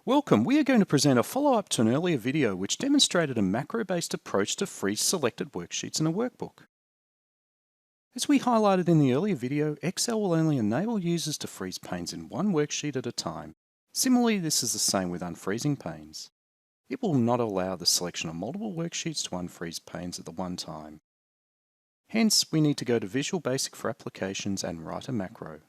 Welcome. We are going to present a follow-up to an earlier video which demonstrated a macro-based approach to freeze selected worksheets in a workbook. As we highlighted in the earlier video, Excel will only enable users to freeze panes in one worksheet at a time. Similarly, this is the same with unfreezing panes. It will not allow the selection of multiple worksheets to unfreeze panes at the one time. Hence, we need to go to Visual Basic for Applications and write a macro.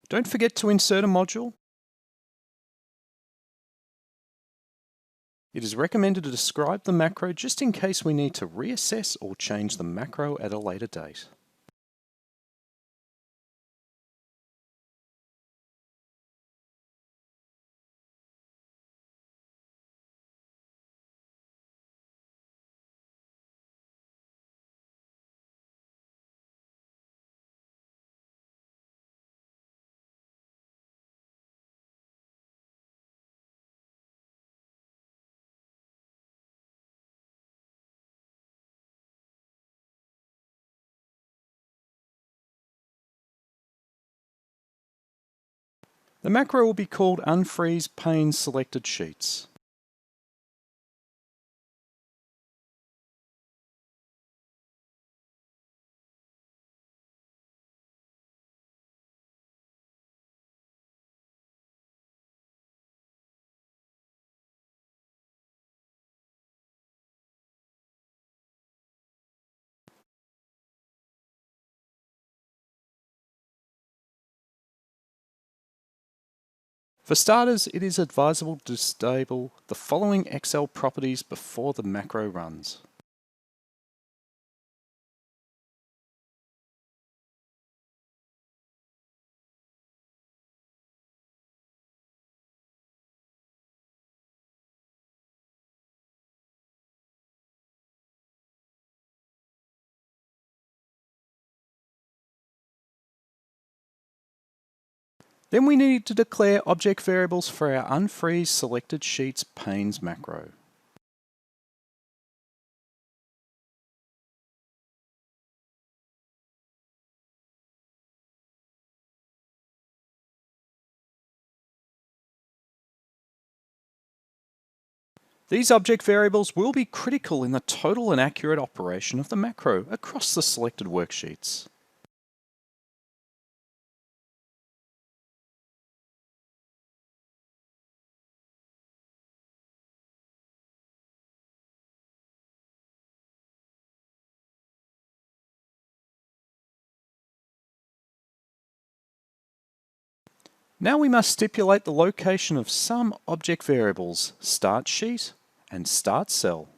Don't forget to insert a module. It is recommended to describe the macro just in case we need to reassess or change the macro at a later date. The macro will be called Unfreeze Pane Selected Sheets. For starters, it is advisable to disable the following Excel properties before the macro runs. Then we need to declare object variables for our Unfreeze Selected Sheets Panes macro. These object variables will be critical in the total and accurate operation of the macro across the selected worksheets. Now we must stipulate the location of some object variables, Start Sheet and Start Cell.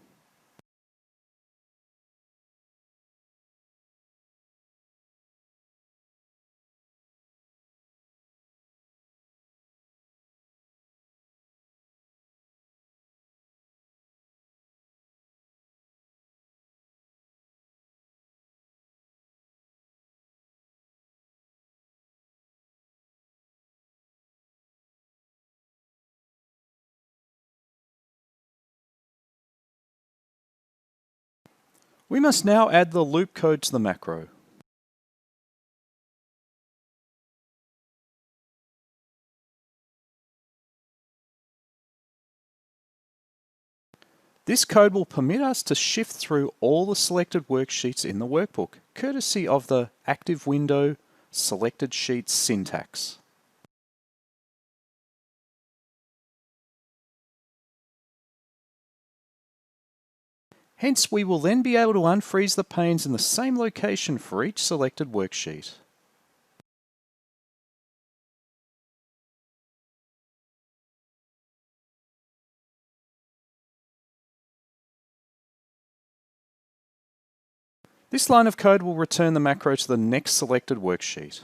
We must now add the loop code to the macro. This code will permit us to shift through all the selected worksheets in the workbook, courtesy of the active window selected sheets syntax. Hence, we will then be able to unfreeze the panes in the same location for each selected worksheet. This line of code will return the macro to the next selected worksheet.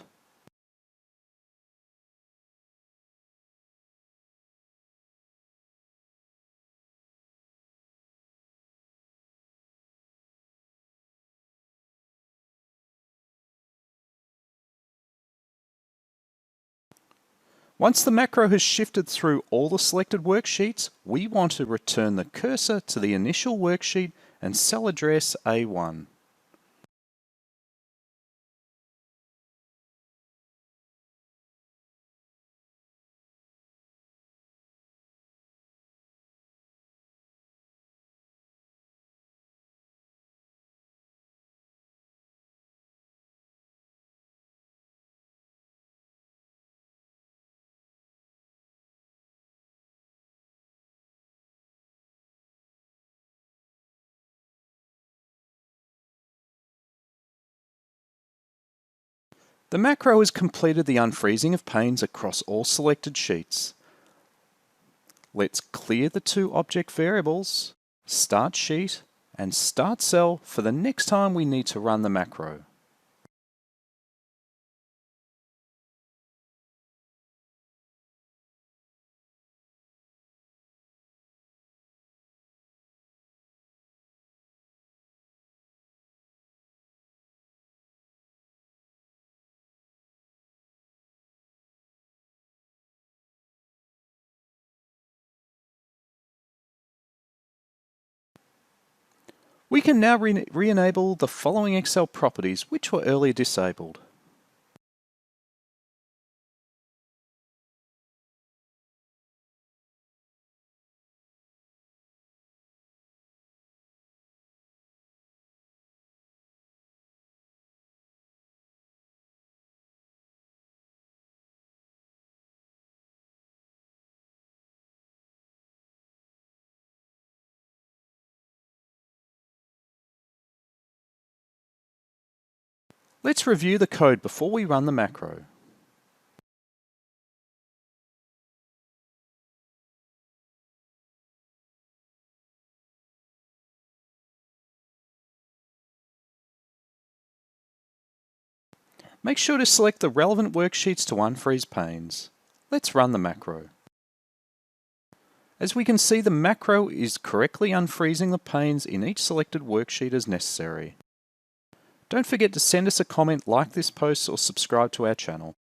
Once the macro has shifted through all the selected worksheets, we want to return the cursor to the initial worksheet and cell address A1. The macro has completed the unfreezing of panes across all selected sheets. Let's clear the two object variables, start sheet and start cell, for the next time we need to run the macro. We can now re-enable the following Excel properties which were earlier disabled. Let's review the code before we run the macro. Make sure to select the relevant worksheets to unfreeze panes. Let's run the macro. As we can see, the macro is correctly unfreezing the panes in each selected worksheet as necessary. Don't forget to send us a comment, like this post, or subscribe to our channel.